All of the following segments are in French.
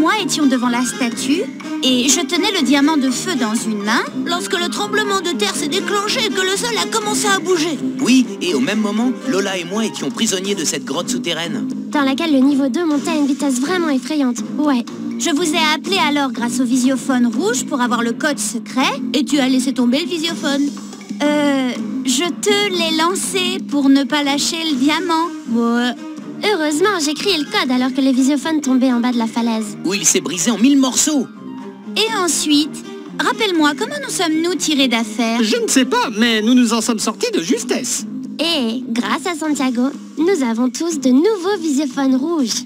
moi étions devant la statue et je tenais le diamant de feu dans une main lorsque le tremblement de terre s'est déclenché et que le sol a commencé à bouger. Oui, et au même moment, Lola et moi étions prisonniers de cette grotte souterraine. Dans laquelle le niveau 2 montait à une vitesse vraiment effrayante. Ouais. Je vous ai appelé alors grâce au visiophone rouge pour avoir le code secret. Et tu as laissé tomber le visiophone. Je te l'ai lancé pour ne pas lâcher le diamant. Ouais. Heureusement, j'ai crié le code alors que le visiophone tombait en bas de la falaise. Où il s'est brisé en 1000 morceaux. Et ensuite, rappelle-moi, comment nous sommes-nous tirés d'affaire? Je ne sais pas, mais nous nous en sommes sortis de justesse. Et, grâce à Santiago, nous avons tous de nouveaux visiophones rouges.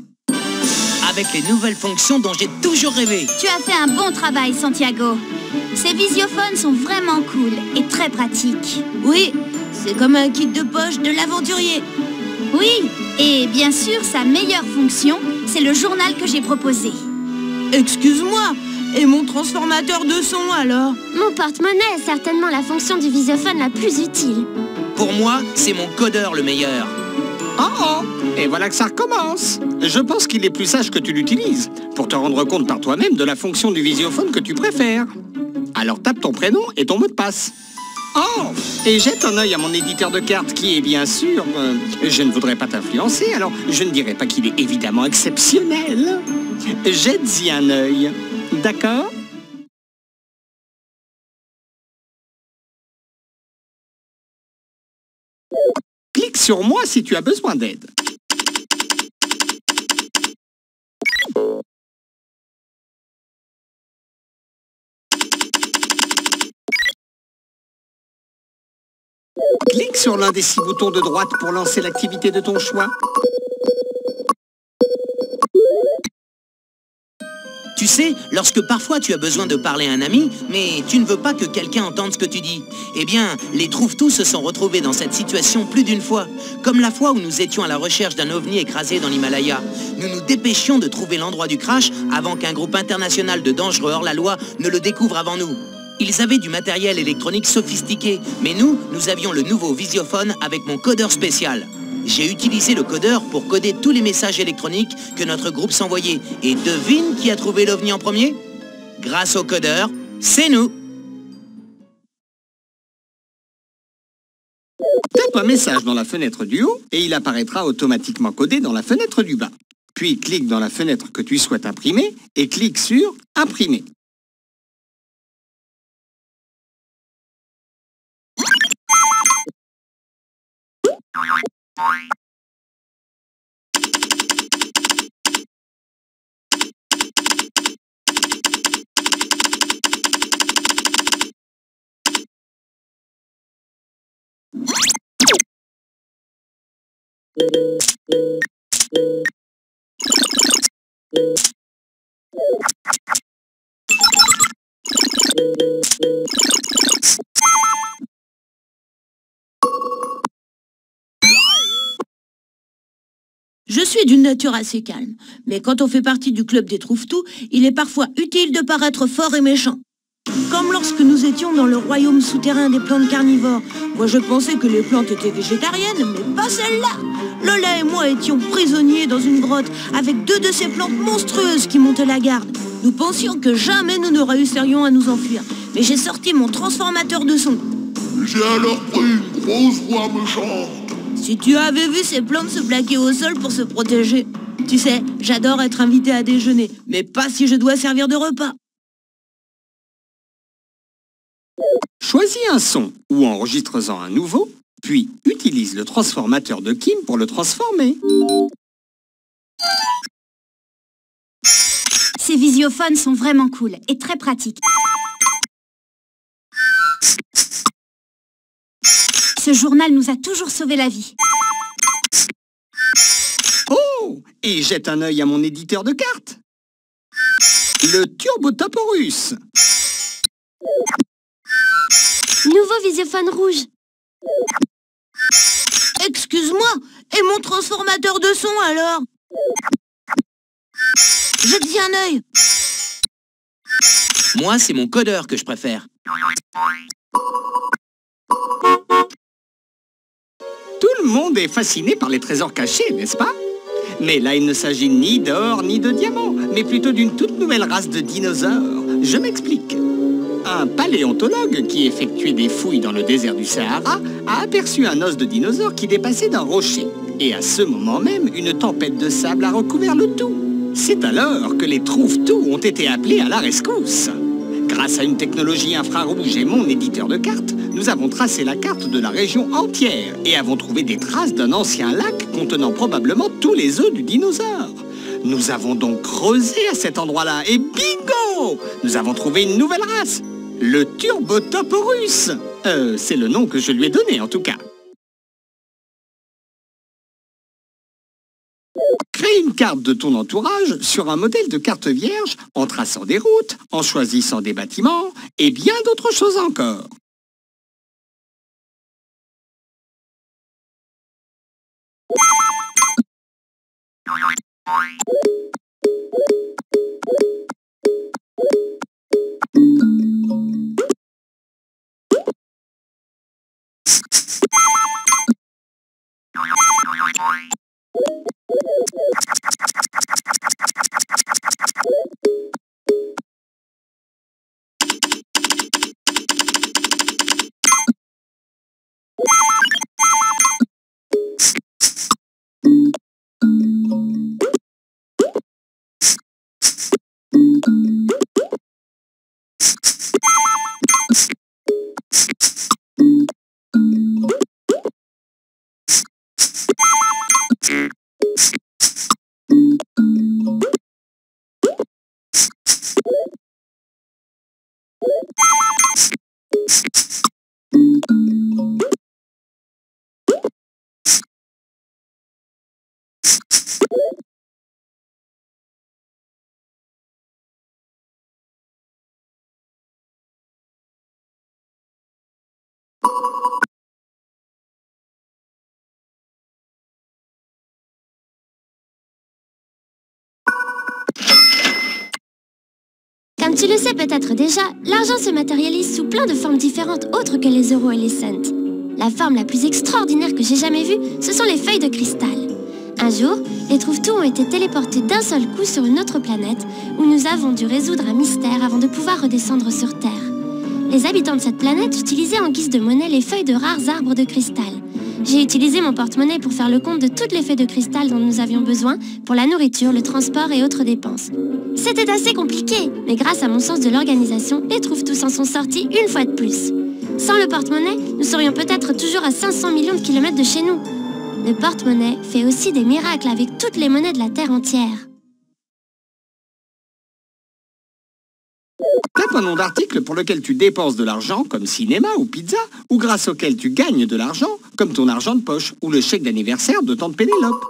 Avec les nouvelles fonctions dont j'ai toujours rêvé. Tu as fait un bon travail, Santiago. Ces visiophones sont vraiment cool et très pratiques. Oui, c'est comme un kit de poche de l'aventurier. Oui, et bien sûr, sa meilleure fonction, c'est le journal que j'ai proposé. Excuse-moi, et mon transformateur de son alors? Mon porte-monnaie est certainement la fonction du visiophone la plus utile. Pour moi, c'est mon codeur le meilleur. Oh, et voilà que ça recommence. Je pense qu'il est plus sage que tu l'utilises, pour te rendre compte par toi-même de la fonction du visiophone que tu préfères. Alors tape ton prénom et ton mot de passe. Oh, et jette un œil à mon éditeur de cartes qui est bien sûr... je ne voudrais pas t'influencer, alors je ne dirais pas qu'il est évidemment exceptionnel. Jette-y un œil, d'accord? Clique sur moi si tu as besoin d'aide. Clique sur l'un des 6 boutons de droite pour lancer l'activité de ton choix. Tu sais, lorsque parfois tu as besoin de parler à un ami, mais tu ne veux pas que quelqu'un entende ce que tu dis, eh bien, les Trouve-Tout se sont retrouvés dans cette situation plus d'une fois. Comme la fois où nous étions à la recherche d'un ovni écrasé dans l'Himalaya. Nous nous dépêchions de trouver l'endroit du crash avant qu'un groupe international de dangereux hors-la-loi ne le découvre avant nous. Ils avaient du matériel électronique sophistiqué, mais nous avions le nouveau visiophone avec mon codeur spécial. J'ai utilisé le codeur pour coder tous les messages électroniques que notre groupe s'envoyait. Et devine qui a trouvé l'OVNI en premier? Grâce au codeur, c'est nous. Tape un message dans la fenêtre du haut et il apparaîtra automatiquement codé dans la fenêtre du bas. Puis clique dans la fenêtre que tu souhaites imprimer et clique sur « Imprimer ». Je suis d'une nature assez calme, mais quand on fait partie du club des Trouve-Tout, il est parfois utile de paraître fort et méchant. Comme lorsque nous étions dans le royaume souterrain des plantes carnivores. Moi je pensais que les plantes étaient végétariennes, mais pas celle-là. Lola et moi étions prisonniers dans une grotte avec 2 de ces plantes monstrueuses qui montaient la garde. Nous pensions que jamais nous ne réussirions à nous enfuir, mais j'ai sorti mon transformateur de son. J'ai alors pris une grosse voix méchante. Si tu avais vu ces plantes se plaquer au sol pour se protéger. Tu sais, j'adore être invité à déjeuner, mais pas si je dois servir de repas. Choisis un son ou enregistre-en un nouveau, puis utilise le transformateur de Kim pour le transformer. Ces visiophones sont vraiment cool et très pratiques. Ce journal nous a toujours sauvé la vie. Oh! Et jette un œil à mon éditeur de cartes. Le Turbotaporus. Nouveau visiophone rouge. Excuse-moi, et mon transformateur de son alors? Jette-y un œil. Moi, c'est mon codeur que je préfère. Tout le monde est fasciné par les trésors cachés, n'est-ce pas? Mais là, il ne s'agit ni d'or ni de diamants, mais plutôt d'une toute nouvelle race de dinosaures. Je m'explique. Un paléontologue qui effectuait des fouilles dans le désert du Sahara a aperçu un os de dinosaure qui dépassait d'un rocher. Et à ce moment même, une tempête de sable a recouvert le tout. C'est alors que les trouve-tout ont été appelés à la rescousse. Grâce à une technologie infrarouge et mon éditeur de cartes, nous avons tracé la carte de la région entière et avons trouvé des traces d'un ancien lac contenant probablement tous les œufs du dinosaure. Nous avons donc creusé à cet endroit-là et bingo! Nous avons trouvé une nouvelle race, le Turbotoporus. C'est le nom que je lui ai donné en tout cas. Crée une carte de ton entourage sur un modèle de carte vierge en traçant des routes, en choisissant des bâtiments et bien d'autres choses encore. Comme tu le sais peut-être déjà, l'argent se matérialise sous plein de formes différentes autres que les euros et les cents. La forme la plus extraordinaire que j'ai jamais vue, ce sont les feuilles de cristal. Un jour, les trouve-tout ont été téléportés d'un seul coup sur une autre planète où nous avons dû résoudre un mystère avant de pouvoir redescendre sur Terre. Les habitants de cette planète utilisaient en guise de monnaie les feuilles de rares arbres de cristal. J'ai utilisé mon porte-monnaie pour faire le compte de toutes les feuilles de cristal dont nous avions besoin pour la nourriture, le transport et autres dépenses. C'était assez compliqué, mais grâce à mon sens de l'organisation, les trouve-tout s'en sont sortis une fois de plus. Sans le porte-monnaie, nous serions peut-être toujours à 500 millions de kilomètres de chez nous. Le porte-monnaie fait aussi des miracles avec toutes les monnaies de la Terre entière. Tape un nom d'article pour lequel tu dépenses de l'argent, comme cinéma ou pizza, ou grâce auquel tu gagnes de l'argent, comme ton argent de poche, ou le chèque d'anniversaire de tante Pénélope.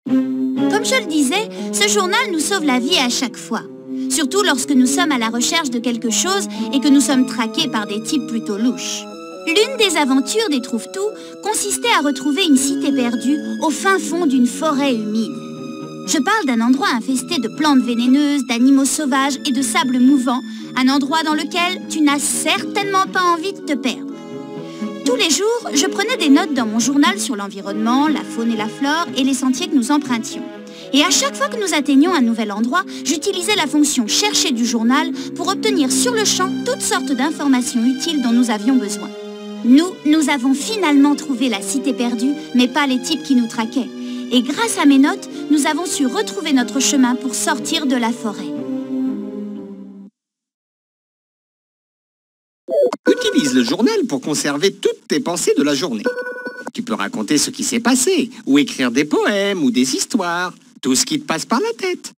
Comme je le disais, ce journal nous sauve la vie à chaque fois. Surtout lorsque nous sommes à la recherche de quelque chose et que nous sommes traqués par des types plutôt louches. L'une des aventures des Trouve-Tout consistait à retrouver une cité perdue au fin fond d'une forêt humide. Je parle d'un endroit infesté de plantes vénéneuses, d'animaux sauvages et de sable mouvant, un endroit dans lequel tu n'as certainement pas envie de te perdre. Tous les jours, je prenais des notes dans mon journal sur l'environnement, la faune et la flore et les sentiers que nous empruntions. Et à chaque fois que nous atteignions un nouvel endroit, j'utilisais la fonction « Chercher » du journal pour obtenir sur le champ toutes sortes d'informations utiles dont nous avions besoin. Nous avons finalement trouvé la cité perdue, mais pas les types qui nous traquaient. Et grâce à mes notes, nous avons su retrouver notre chemin pour sortir de la forêt. Utilise le journal pour conserver toutes tes pensées de la journée. Tu peux raconter ce qui s'est passé, ou écrire des poèmes ou des histoires, tout ce qui te passe par la tête.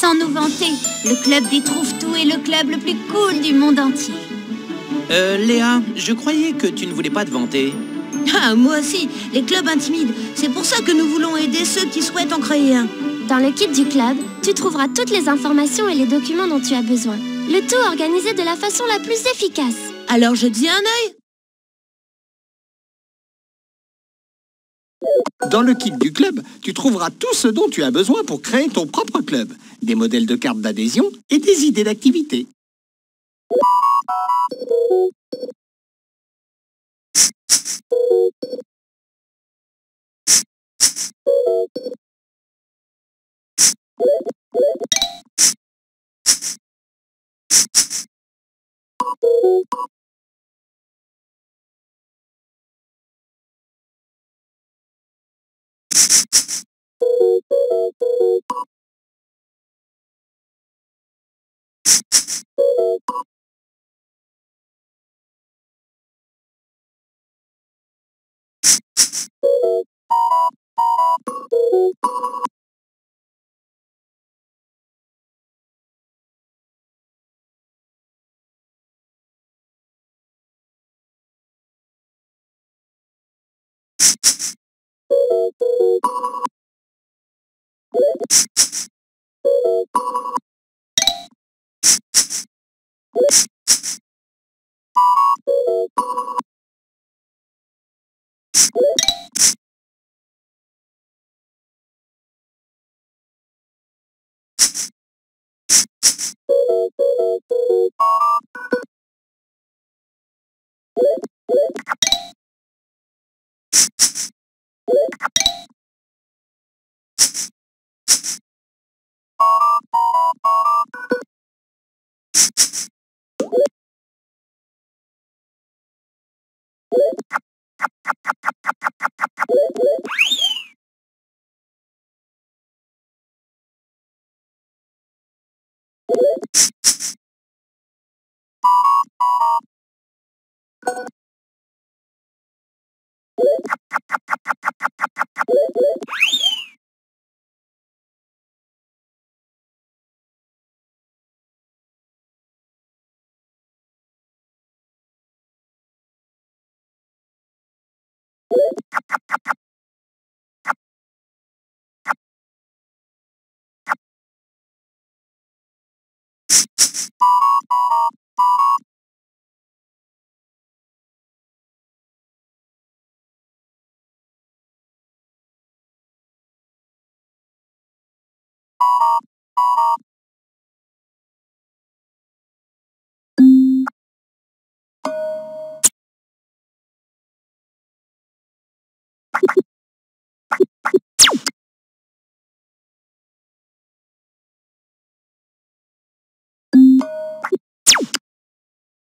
sans nous vanter, le club des Trouve-Tout est le club le plus cool du monde entier. Léa, je croyais que tu ne voulais pas te vanter. Ah, moi aussi, les clubs intimident. C'est pour ça que nous voulons aider ceux qui souhaitent en créer un. Dans le kit du club, tu trouveras toutes les informations et les documents dont tu as besoin. Le tout organisé de la façon la plus efficace. Alors jetez un œil. Dans le kit du club, tu trouveras tout ce dont tu as besoin pour créer ton propre club. Des modèles de cartes d'adhésion et des idées d'activité.